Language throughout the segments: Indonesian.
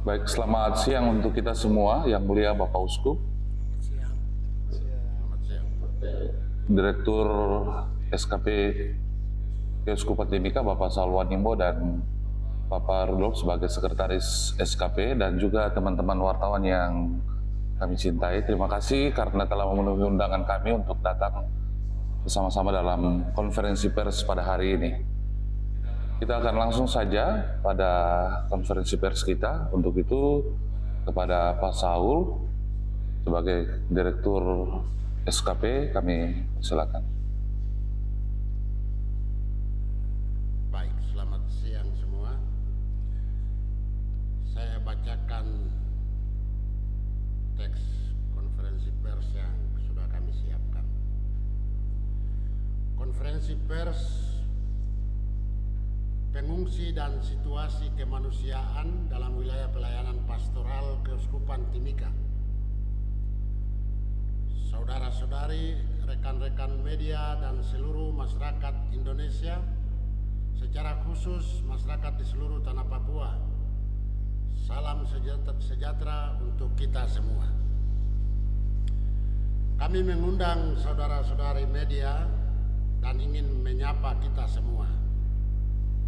Baik, selamat siang untuk kita semua, Yang Mulia Bapak Uskup, Direktur SKP Keuskupan Timika Bapak Salwan Nimbo dan Bapak Rudolf sebagai Sekretaris SKP dan juga teman-teman wartawan yang kami cintai. Terima kasih karena telah memenuhi undangan kami untuk datang bersama-sama dalam konferensi pers pada hari ini. Kita akan langsung saja pada konferensi pers kita. Untuk itu, kepada Pak Saul sebagai Direktur SKP, kami silakan. Baik, selamat siang semua. Saya bacakan teks konferensi pers yang sudah kami siapkan. Konferensi pers pengungsi dan situasi kemanusiaan dalam wilayah pelayanan pastoral Keuskupan Timika. Saudara-saudari, rekan-rekan media dan seluruh masyarakat Indonesia, secara khusus masyarakat di seluruh tanah Papua, salam sejahtera untuk kita semua. Kami mengundang saudara-saudari media dan ingin menyapa kita semua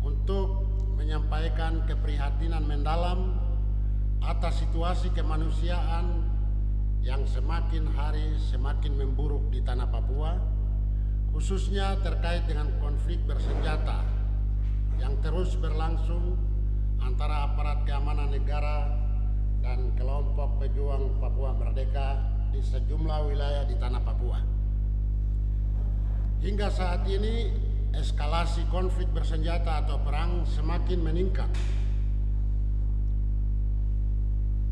untuk menyampaikan keprihatinan mendalam atas situasi kemanusiaan yang semakin hari semakin memburuk di tanah Papua, khususnya terkait dengan konflik bersenjata yang terus berlangsung antara aparat keamanan negara dan kelompok pejuang Papua Merdeka di sejumlah wilayah di tanah Papua. Hingga saat ini, eskalasi konflik bersenjata atau perang semakin meningkat,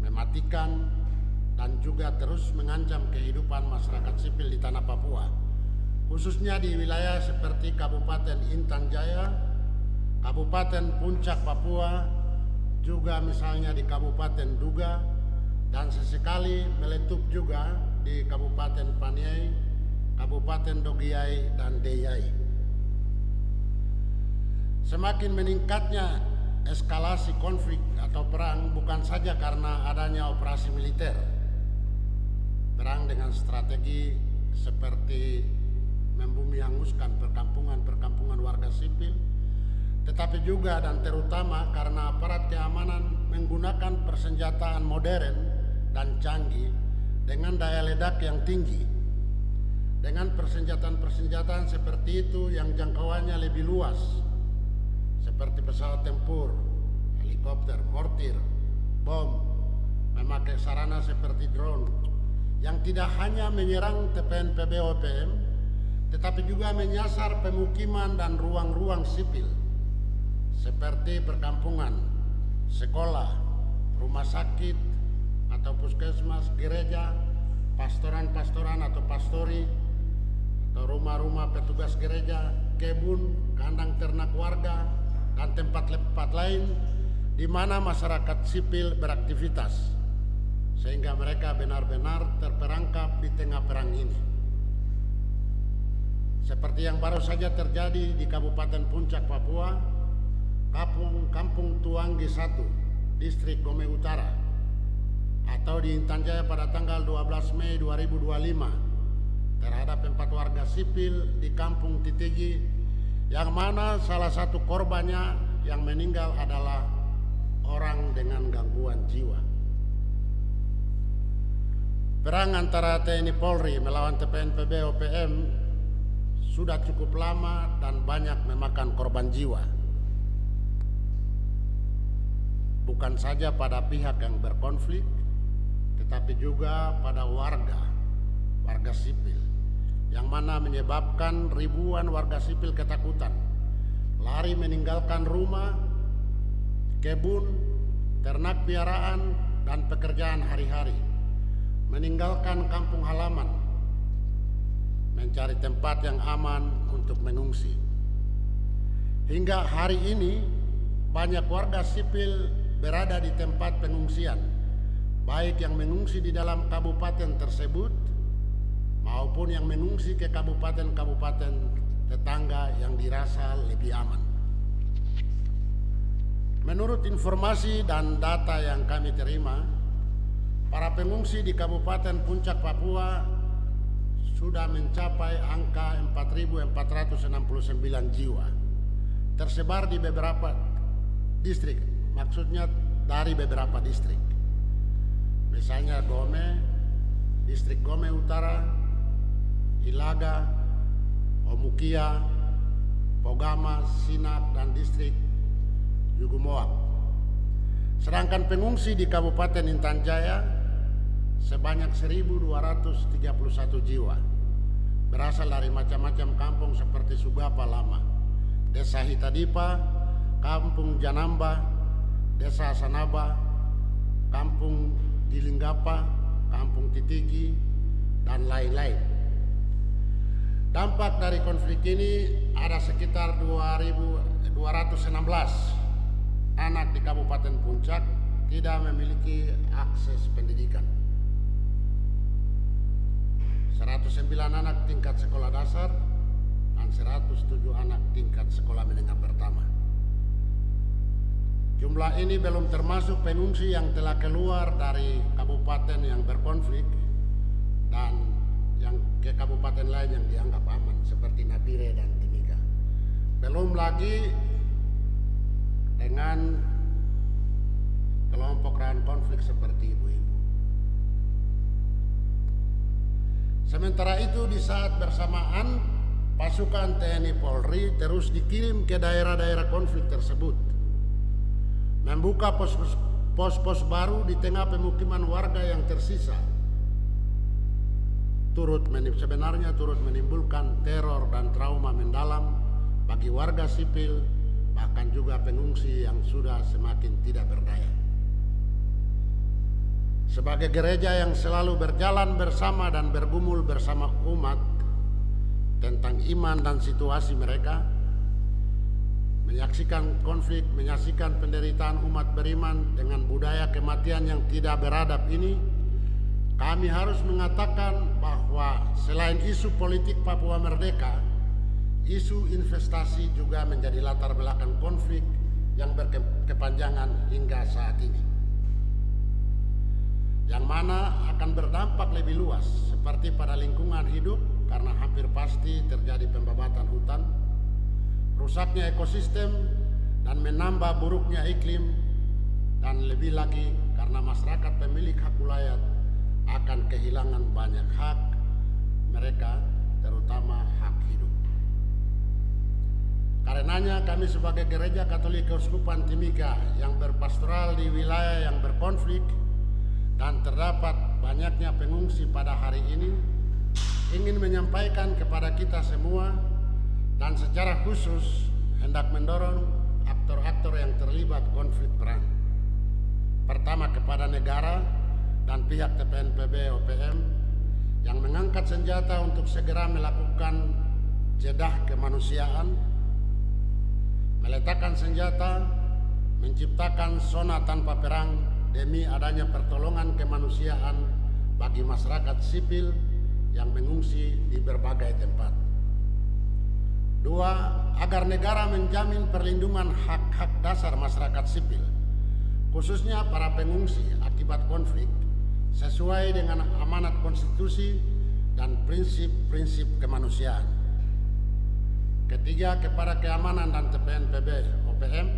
mematikan, dan juga terus mengancam kehidupan masyarakat sipil di tanah Papua, khususnya di wilayah seperti Kabupaten Intan Jaya, Kabupaten Puncak Papua, juga misalnya di Kabupaten Duga, dan sesekali meletup juga di Kabupaten Paniai, Kabupaten Dogiai, dan Deyai. Semakin meningkatnya eskalasi konflik atau perang bukan saja karena adanya operasi militer, perang dengan strategi seperti membumi hanguskan perkampungan-perkampungan warga sipil, tetapi juga dan terutama karena aparat keamanan menggunakan persenjataan modern dan canggih dengan daya ledak yang tinggi. Dengan persenjataan-persenjataan seperti itu yang jangkauannya lebih luas, seperti pesawat tempur, helikopter, mortir, bom, memakai sarana seperti drone, yang tidak hanya menyerang TPNPB OPM, tetapi juga menyasar pemukiman dan ruang-ruang sipil, seperti perkampungan, sekolah, rumah sakit atau puskesmas, gereja, pastoran-pastoran atau pastori, atau rumah-rumah petugas gereja, kebun, kandang ternak warga, dan tempat-tempat lain di mana masyarakat sipil beraktivitas, sehingga mereka benar-benar terperangkap di tengah perang ini. Seperti yang baru saja terjadi di Kabupaten Puncak Papua, Kampung Tuanggi 1, Distrik Gome Utara, atau di Intan Jaya pada tanggal 12 Mei 2025 terhadap 4 warga sipil di Kampung Titigi, yang mana salah satu korbannya yang meninggal adalah orang dengan gangguan jiwa. Perang antara TNI Polri melawan TPNPB OPM sudah cukup lama dan banyak memakan korban jiwa. Bukan saja pada pihak yang berkonflik, tetapi juga pada warga sipil, yang mana menyebabkan ribuan warga sipil ketakutan, lari meninggalkan rumah, kebun, ternak piaraan, dan pekerjaan hari-hari, meninggalkan kampung halaman, mencari tempat yang aman untuk mengungsi. Hingga hari ini, banyak warga sipil berada di tempat pengungsian, baik yang mengungsi di dalam kabupaten tersebut maupun yang mengungsi ke kabupaten-kabupaten tetangga yang dirasa lebih aman. Menurut informasi dan data yang kami terima, para pengungsi di Kabupaten Puncak, Papua sudah mencapai angka 4.469 jiwa. Tersebar di beberapa distrik, maksudnya dari beberapa distrik. Misalnya Gome, distrik Gome Utara, Ilaga, Omukia, Pogama, Sinak, dan distrik Yugumoak. Sedangkan pengungsi di Kabupaten Intan Jaya sebanyak 1.231 jiwa, berasal dari macam-macam kampung seperti Sugapa Lama, Desa Hitadipa, Kampung Janamba, Desa Sanaba, Kampung Gilinggapa, Kampung Titigi, dan lain-lain. Dampak dari konflik ini ada sekitar 2.216 anak di Kabupaten Puncak tidak memiliki akses pendidikan. 109 anak tingkat sekolah dasar dan 107 anak tingkat sekolah menengah pertama. Jumlah ini belum termasuk pengungsi yang telah keluar dari kabupaten yang berkonflik dan yang ke kabupaten lain yang dianggap aman seperti Nabire dan Timika. Belum lagi dengan kelompok rawan konflik seperti ibu-ibu. Sementara itu di saat bersamaan pasukan TNI Polri terus dikirim ke daerah-daerah konflik tersebut, membuka pos-pos baru di tengah pemukiman warga yang tersisa. Sebenarnya turut menimbulkan teror dan trauma mendalam bagi warga sipil, bahkan juga pengungsi yang sudah semakin tidak berdaya. Sebagai gereja yang selalu berjalan bersama dan bergumul bersama umat tentang iman dan situasi mereka, menyaksikan konflik, menyaksikan penderitaan umat beriman dengan budaya kematian yang tidak beradab ini, kami harus mengatakan bahwa selain isu politik Papua Merdeka, isu investasi juga menjadi latar belakang konflik yang berkepanjangan hingga saat ini, yang mana akan berdampak lebih luas seperti pada lingkungan hidup karena hampir pasti terjadi pembabatan hutan, rusaknya ekosistem, dan menambah buruknya iklim, dan lebih lagi karena masyarakat pemilik hak wilayah akan kehilangan banyak hak mereka, terutama hak hidup. Karenanya kami sebagai Gereja Katolik Keuskupan Timika yang berpastoral di wilayah yang berkonflik dan terdapat banyaknya pengungsi pada hari ini, ingin menyampaikan kepada kita semua dan secara khusus hendak mendorong aktor-aktor yang terlibat konflik perang. Pertama, kepada negara dan pihak TPNPB OPM yang mengangkat senjata untuk segera melakukan jedah kemanusiaan, meletakkan senjata, menciptakan zona tanpa perang demi adanya pertolongan kemanusiaan bagi masyarakat sipil yang mengungsi di berbagai tempat. Dua, agar negara menjamin perlindungan hak-hak dasar masyarakat sipil, khususnya para pengungsi akibat konflik, sesuai dengan amanat konstitusi dan prinsip-prinsip kemanusiaan. Ketiga, kepada keamanan dan TPNPB OPM,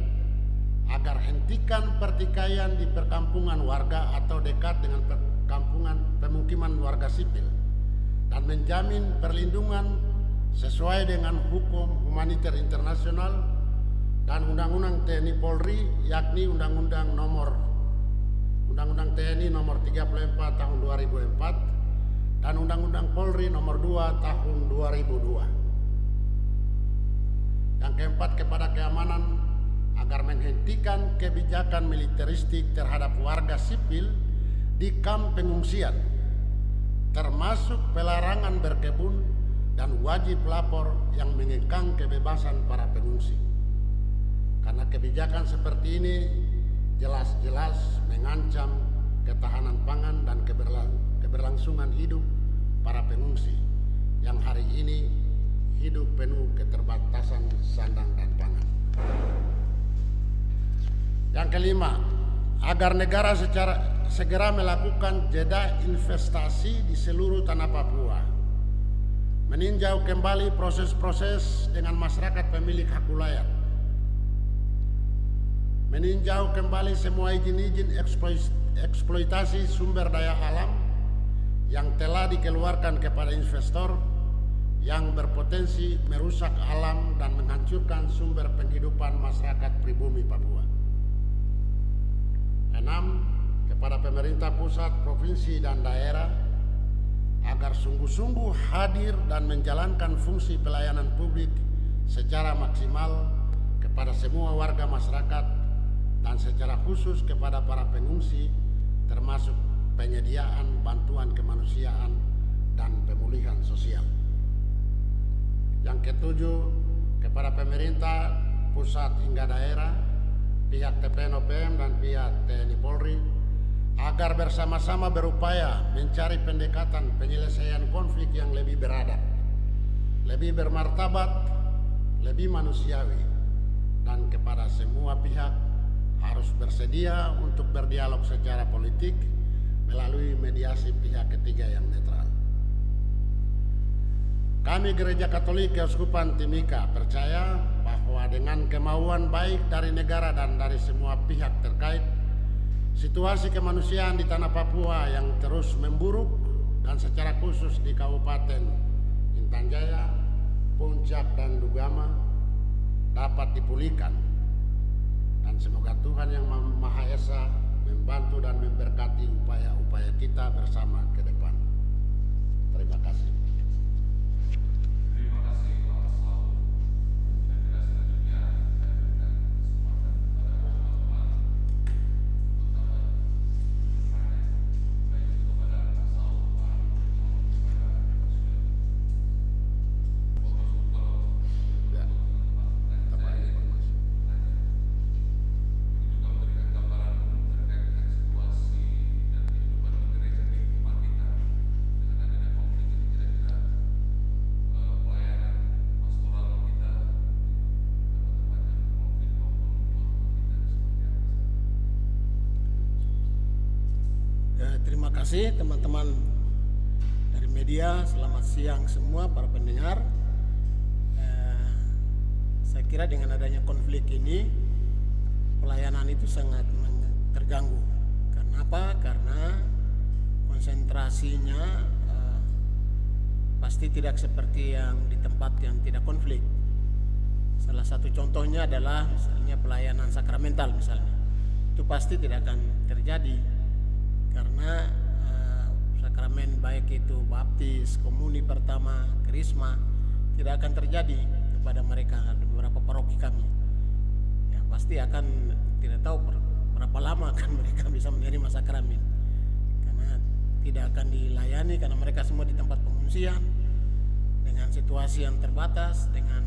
agar hentikan pertikaian di perkampungan warga atau dekat dengan pemukiman warga sipil dan menjamin perlindungan sesuai dengan hukum humaniter internasional dan Undang-Undang TNI Polri, yakni Undang-Undang TNI nomor 34 tahun 2004 dan Undang-Undang Polri nomor 2 tahun 2002. Yang keempat, kepada keamanan, agar menghentikan kebijakan militeristik terhadap warga sipil di kamp pengungsian, termasuk pelarangan berkebun dan wajib lapor yang mengekang kebebasan para pengungsi. Karena kebijakan seperti ini jelas-jelas mengancam ketahanan pangan dan keberlangsungan hidup para pengungsi yang hari ini hidup penuh keterbatasan sandang dan pangan. Yang kelima, agar negara segera melakukan jeda investasi di seluruh tanah Papua, meninjau kembali proses-proses dengan masyarakat pemilik hak wilayah, meninjau kembali semua izin-izin eksploitasi sumber daya alam yang telah dikeluarkan kepada investor yang berpotensi merusak alam dan menghancurkan sumber penghidupan masyarakat pribumi Papua. 6. Kepada pemerintah pusat, provinsi, dan daerah agar sungguh-sungguh hadir dan menjalankan fungsi pelayanan publik secara maksimal kepada semua warga masyarakat dan secara khusus kepada para pengungsi, termasuk penyediaan bantuan kemanusiaan dan pemulihan sosial. Yang ketujuh, kepada pemerintah pusat hingga daerah, pihak TPN-OPM dan pihak TNI Polri agar bersama-sama berupaya mencari pendekatan penyelesaian konflik yang lebih beradab, lebih bermartabat, lebih manusiawi, dan kepada semua pihak harus bersedia untuk berdialog secara politik melalui mediasi pihak ketiga yang netral. Kami Gereja Katolik Keuskupan Timika percaya bahwa dengan kemauan baik dari negara dan dari semua pihak terkait, situasi kemanusiaan di tanah Papua yang terus memburuk dan secara khusus di Kabupaten Intan Jaya, Puncak, dan Dugama dapat dipulihkan. Dan semoga Tuhan Yang Maha Esa membantu dan memberkati upaya-upaya kita bersama ke depan. Terima kasih. Terima kasih Pak Saul. Saya kira selanjutnya saya berikan kesempatan kepada teman-teman untuk dapat bertanya, baik itu kepada Pak Saul, Pak maupun kepada Pak Suyono. Bapak kalau Ya. teman-teman saya ingin bertanya. Ini juga memberikan gambaran umum terkait dengan situasi dan kehidupan gereja di umat kita dengan adanya konflik ini, kira-kira pelayanan pastoral kita di tempat-tempat yang konflik maupun kita seperti apa? Terima kasih teman-teman dari media. Selamat siang semua para pendengar. Saya kira dengan adanya konflik ini pelayanan itu sangat terganggu. Karena apa? Karena konsentrasinya pasti tidak seperti yang di tempat yang tidak konflik. Salah satu contohnya adalah misalnya pelayanan sakramental misalnya. Itu pasti tidak akan terjadi karena sakramen baik itu baptis, komuni pertama, krisma tidak akan terjadi kepada mereka. Ada beberapa paroki kami ya pasti akan tidak tahu berapa lama akan mereka bisa menerima sakramen karena tidak akan dilayani karena mereka semua di tempat pengungsian dengan situasi yang terbatas, dengan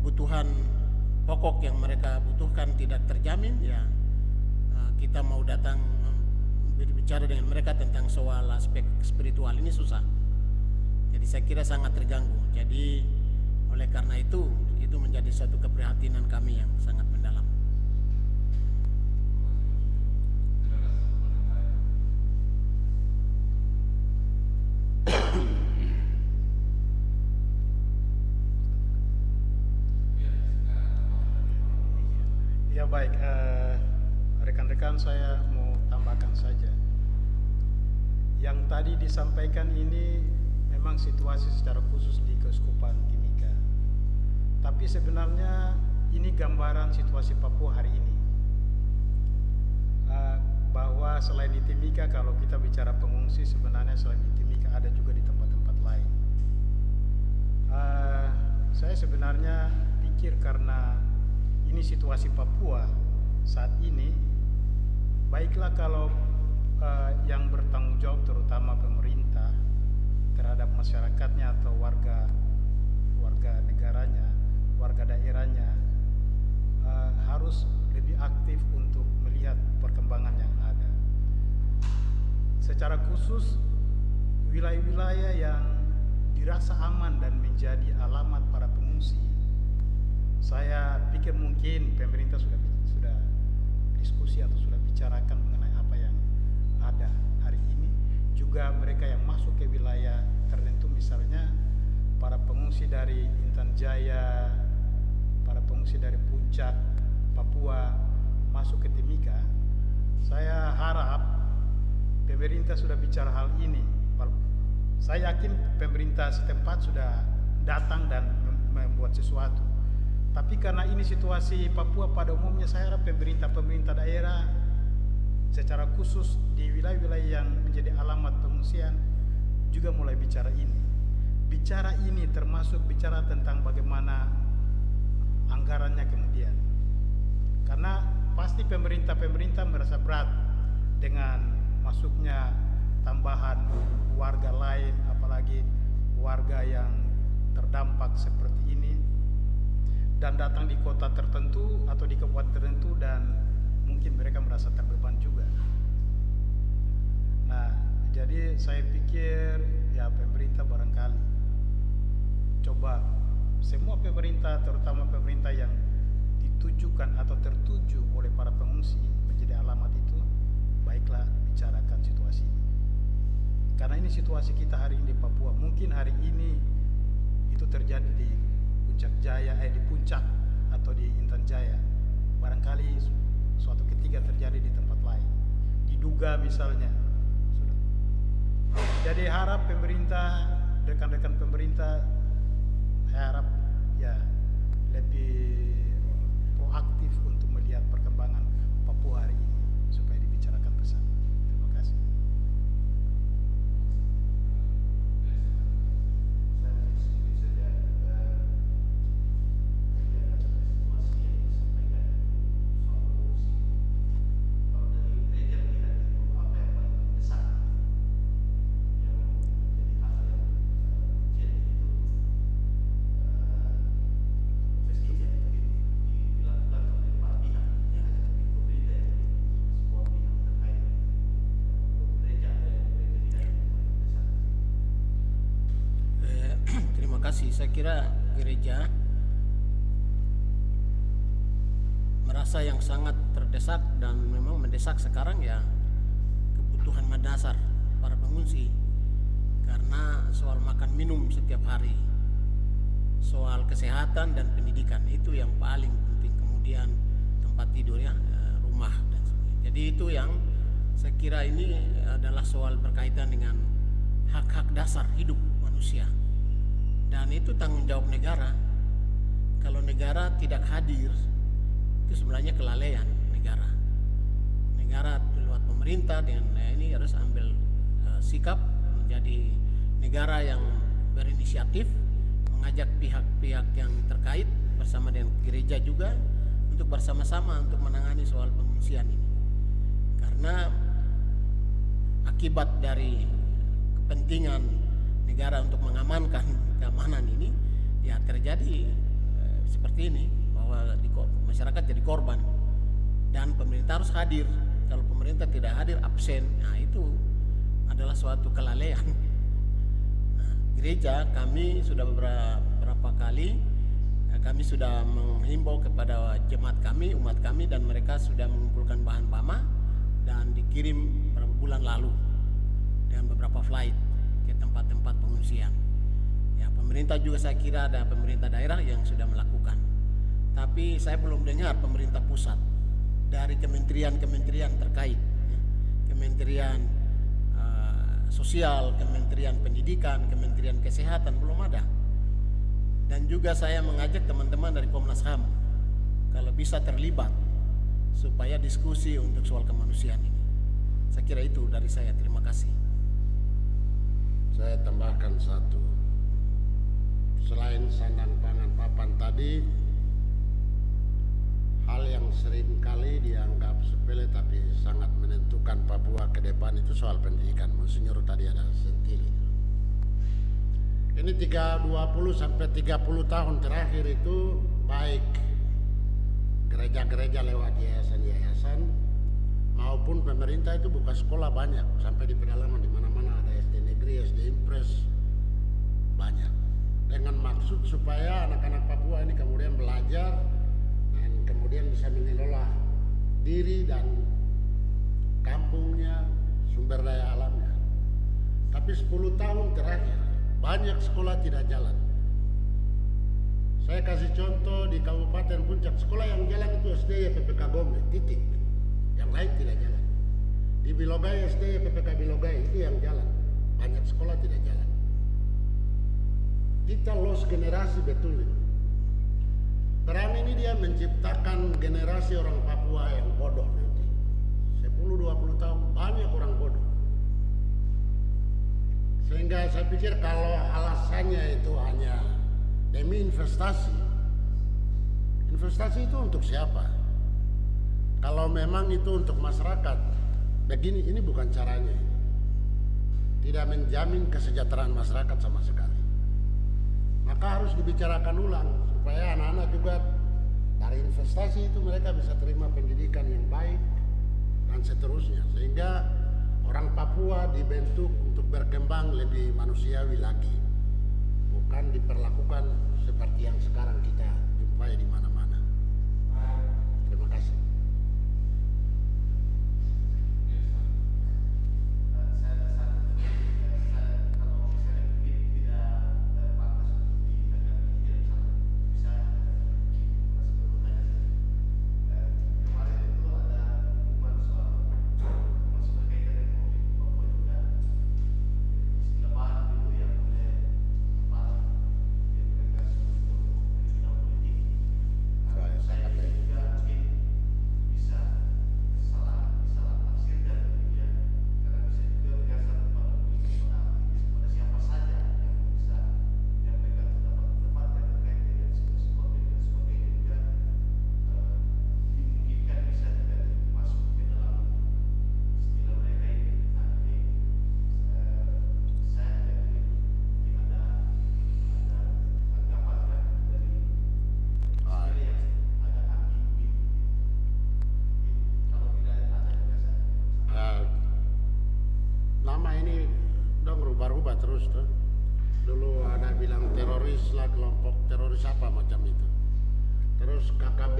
kebutuhan pokok yang mereka butuhkan tidak terjamin. Ya kita mau datang berbicara dengan mereka tentang soal aspek spiritual ini susah. Jadi saya kira sangat terganggu. Jadi oleh karena itu menjadi suatu keprihatinan kami yang sangat mendalam. Ya baik, rekan-rekan saya mau tambahkan saja. Yang tadi disampaikan ini memang situasi secara khusus di Keuskupan Timika. Tapi sebenarnya ini gambaran situasi Papua hari ini. Bahwa selain di Timika, kalau kita bicara pengungsi, sebenarnya selain di Timika ada juga di tempat-tempat lain. Saya sebenarnya pikir karena ini situasi Papua saat ini, baiklah kalau yang bertanggung jawab terutama pemerintah terhadap masyarakatnya atau warga negaranya, warga daerahnya harus lebih aktif untuk melihat perkembangan yang ada. Secara khusus wilayah-wilayah yang dirasa aman dan menjadi alamat para pengungsi, saya pikir mungkin pemerintah diskusi atau sudah bicarakan mengenai apa yang ada hari ini. Juga mereka yang masuk ke wilayah tertentu, misalnya para pengungsi dari Intan Jaya, para pengungsi dari Puncak, Papua masuk ke Timika. Saya harap pemerintah sudah bicara hal ini. Saya yakin pemerintah setempat sudah datang dan membuat sesuatu. Tapi karena ini situasi Papua pada umumnya, saya harap pemerintah daerah secara khusus di wilayah-wilayah yang menjadi alamat pengungsian juga mulai bicara ini. Bicara ini termasuk bicara tentang bagaimana anggarannya kemudian. Karena pasti pemerintah merasa berat dengan masuknya tambahan warga lain, apalagi warga yang terdampak seperti ini dan datang di kota tertentu atau di kabupaten tertentu, dan mungkin mereka merasa terbeban juga. Nah, jadi saya pikir ya pemerintah barangkali coba semua pemerintah, terutama pemerintah yang ditujukan atau tertuju oleh para pengungsi menjadi alamat itu, baiklah bicarakan situasi ini. Karena ini situasi kita hari ini di Papua. Mungkin hari ini itu terjadi di di Puncak atau di Intan Jaya. Barangkali suatu ketika terjadi di tempat lain. Diduga misalnya. Sudah. Jadi harap pemerintah, rekan-rekan pemerintah, saya harap ya lebih proaktif untuk melihat perkembangan Papua hari ini supaya dibicarakan bersama. Terima kasih. Saya kira gereja merasa yang sangat terdesak dan memang mendesak sekarang ya kebutuhan mendasar para pengungsi, karena soal makan minum setiap hari, soal kesehatan dan pendidikan itu yang paling penting, kemudian tempat tidur ya, rumah dan sebagainya. Jadi itu yang saya kira ini adalah soal berkaitan dengan hak-hak dasar hidup manusia. Dan itu tanggung jawab negara. Kalau negara tidak hadir, itu sebenarnya kelalaian negara. Negara lewat pemerintah dengan ini harus ambil sikap menjadi negara yang berinisiatif, mengajak pihak-pihak yang terkait bersama dengan gereja juga untuk bersama-sama untuk menangani soal pengungsian ini. Karena akibat dari kepentingan negara untuk mengamankan keamanan ini ya terjadi seperti ini, bahwa masyarakat jadi korban dan pemerintah harus hadir. Kalau pemerintah tidak hadir, absen, nah itu adalah suatu kelalaian. Nah, gereja kami sudah beberapa kali kami sudah menghimbau kepada jemaat kami, umat kami, dan mereka sudah mengumpulkan bahan pama dan dikirim beberapa bulan lalu dengan beberapa flight ke tempat-tempat pengungsian. Ya, pemerintah juga saya kira ada pemerintah daerah yang sudah melakukan. Tapi saya belum dengar pemerintah pusat dari kementerian-kementerian terkait, ya. Kementerian Sosial, Kementerian Pendidikan, Kementerian Kesehatan belum ada. Dan juga saya mengajak teman-teman dari Komnas HAM kalau bisa terlibat supaya diskusi untuk soal kemanusiaan ini. Saya kira itu dari saya. Terima kasih. Saya tambahkan satu. Selain sandang pangan papan tadi, hal yang sering kali dianggap sepele tapi sangat menentukan Papua ke depan itu soal pendidikan. Monsinyur tadi ada sentili. Ini 20 sampai 30 tahun terakhir itu baik gereja-gereja lewat yayasan-yayasan maupun pemerintah itu buka sekolah banyak, sampai di pedalaman di mana-mana ada SD negeri, SD impres banyak, dengan maksud supaya anak-anak Papua ini kemudian belajar dan kemudian bisa mengelola diri dan kampungnya, sumber daya alamnya. Tapi 10 tahun terakhir banyak sekolah tidak jalan. Saya kasih contoh di Kabupaten Puncak, sekolah yang jalan itu SD PPK Gombe, titik. Yang lain tidak jalan. Di Bilogai SD PPK Bilogai itu yang jalan. Banyak sekolah tidak jalan. Kita lost generasi betul ini. Perang ini dia menciptakan generasi orang Papua yang bodoh nanti. 10-20 tahun banyak orang bodoh. Sehingga saya pikir kalau alasannya itu hanya demi investasi, investasi itu untuk siapa? Kalau memang itu untuk masyarakat, begini, ini bukan caranya. Tidak menjamin kesejahteraan masyarakat sama sekali. Maka harus dibicarakan ulang supaya anak-anak juga dari investasi itu mereka bisa terima pendidikan yang baik dan seterusnya, sehingga orang Papua dibentuk untuk berkembang lebih manusiawi lagi, bukan diperlakukan seperti yang sekarang kita jumpai di mana-mana. Terima kasih. Terus tuh dulu ada bilang teroris lah, kelompok teroris apa macam itu, terus KKB,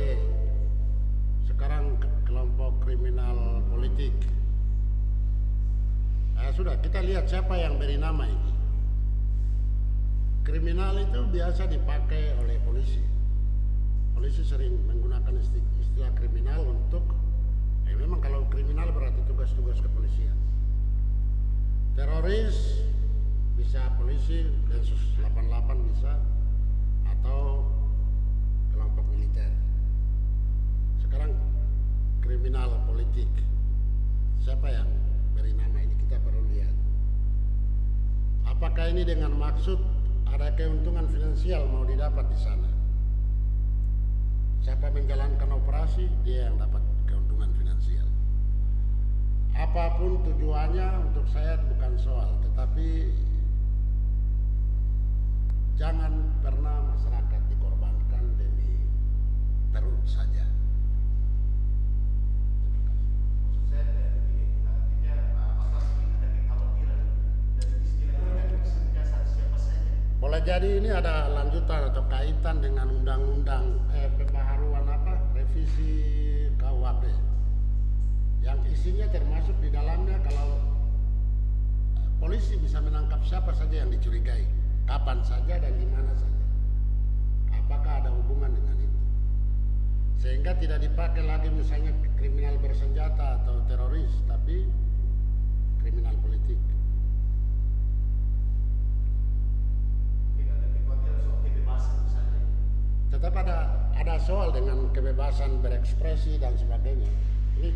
sekarang kelompok kriminal politik. Sudah kita lihat siapa yang beri nama ini. Kriminal itu biasa dipakai oleh polisi. Polisi sering menggunakan istilah kriminal untuk memang kalau kriminal berarti tugas-tugas kepolisian. Teroris bisa polisi, Densus 88 bisa, atau kelompok militer. Sekarang kriminal politik, siapa yang beri nama ini? Kita perlu lihat. Apakah ini dengan maksud ada keuntungan finansial mau didapat di sana? Siapa menjalankan operasi, dia yang dapat keuntungan finansial. Apapun tujuannya, untuk saya bukan soal, tetapi jangan pernah masyarakat dikorbankan demi perut saja. Boleh jadi ini ada lanjutan atau kaitan dengan undang-undang pembaharuan revisi KUHP yang isinya termasuk di dalamnya kalau polisi bisa menangkap siapa saja yang dicurigai, kapan saja dan di mana saja. Apakah ada hubungan dengan itu? Sehingga tidak dipakai lagi misalnya kriminal bersenjata atau teroris, tapi kriminal politik. Tetap ada soal dengan kebebasan berekspresi dan sebagainya. Ini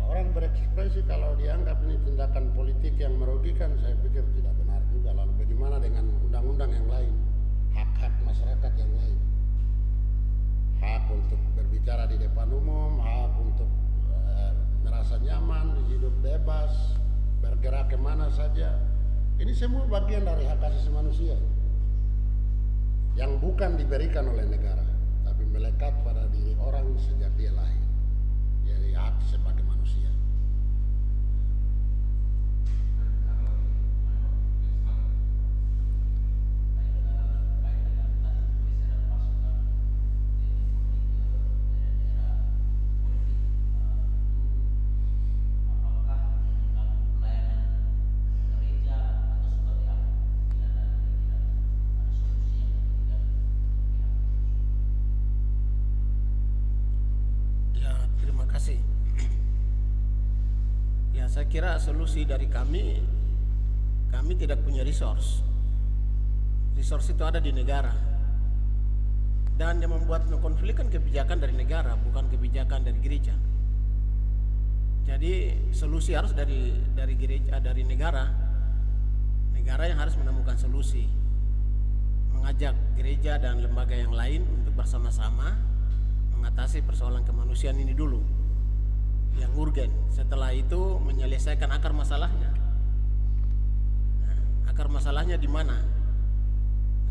orang berekspresi kalau dianggap ini tindakan politik yang merugikan, saya pikir tidak benar juga. Lalu bagaimana dengan undang-undang yang lain, hak-hak masyarakat yang lain, hak untuk berbicara di depan umum, hak untuk merasa nyaman, hidup bebas, bergerak kemana saja. Ini semua bagian dari hak asasi manusia yang bukan diberikan oleh negara, tapi melekat pada diri orang sejak dia lahir. Jadi hak sebagai manusia. saya kira solusi dari kami tidak punya resource itu ada di negara, dan yang membuat konflik kan kebijakan dari negara, bukan kebijakan dari gereja. Jadi solusi harus dari gereja, dari negara yang harus menemukan solusi, mengajak gereja dan lembaga yang lain untuk bersama-sama mengatasi persoalan kemanusiaan ini dulu yang urgen. Setelah itu menyelesaikan akar masalahnya. Nah, akar masalahnya di mana?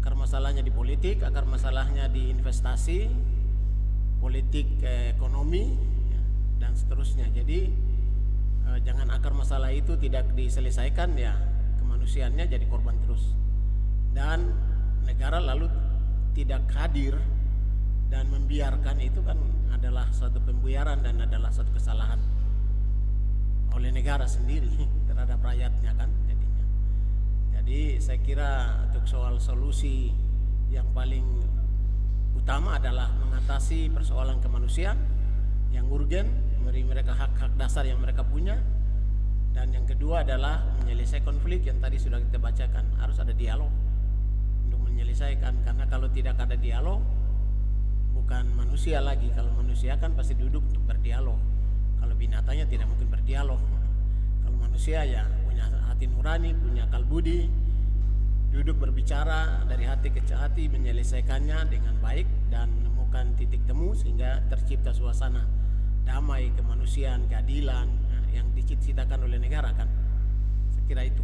Akar masalahnya di politik, akar masalahnya di investasi, politik ekonomi, ya, dan seterusnya. Jadi jangan akar masalah itu tidak diselesaikan, ya kemanusiaannya jadi korban terus. Dan negara lalu tidak hadir dan membiarkan, itu kan adalah suatu pembiaran dan adalah suatu kesalahan oleh negara sendiri terhadap rakyatnya kan jadinya. Jadi saya kira untuk soal solusi yang paling utama adalah mengatasi persoalan kemanusiaan yang urgen, memberi mereka hak-hak dasar yang mereka punya, dan yang kedua adalah menyelesaikan konflik yang tadi sudah kita bacakan. Harus ada dialog untuk menyelesaikan, karena kalau tidak ada dialog bukan manusia lagi. Kalau manusia kan pasti duduk untuk berdialog. Kalau binatangnya tidak mungkin berdialog. Kalau manusia ya punya hati nurani, punya akal budi, duduk berbicara dari hati ke hati, menyelesaikannya dengan baik dan menemukan titik temu sehingga tercipta suasana damai, kemanusiaan, keadilan yang diciptakan oleh negara kan. Saya kira itu.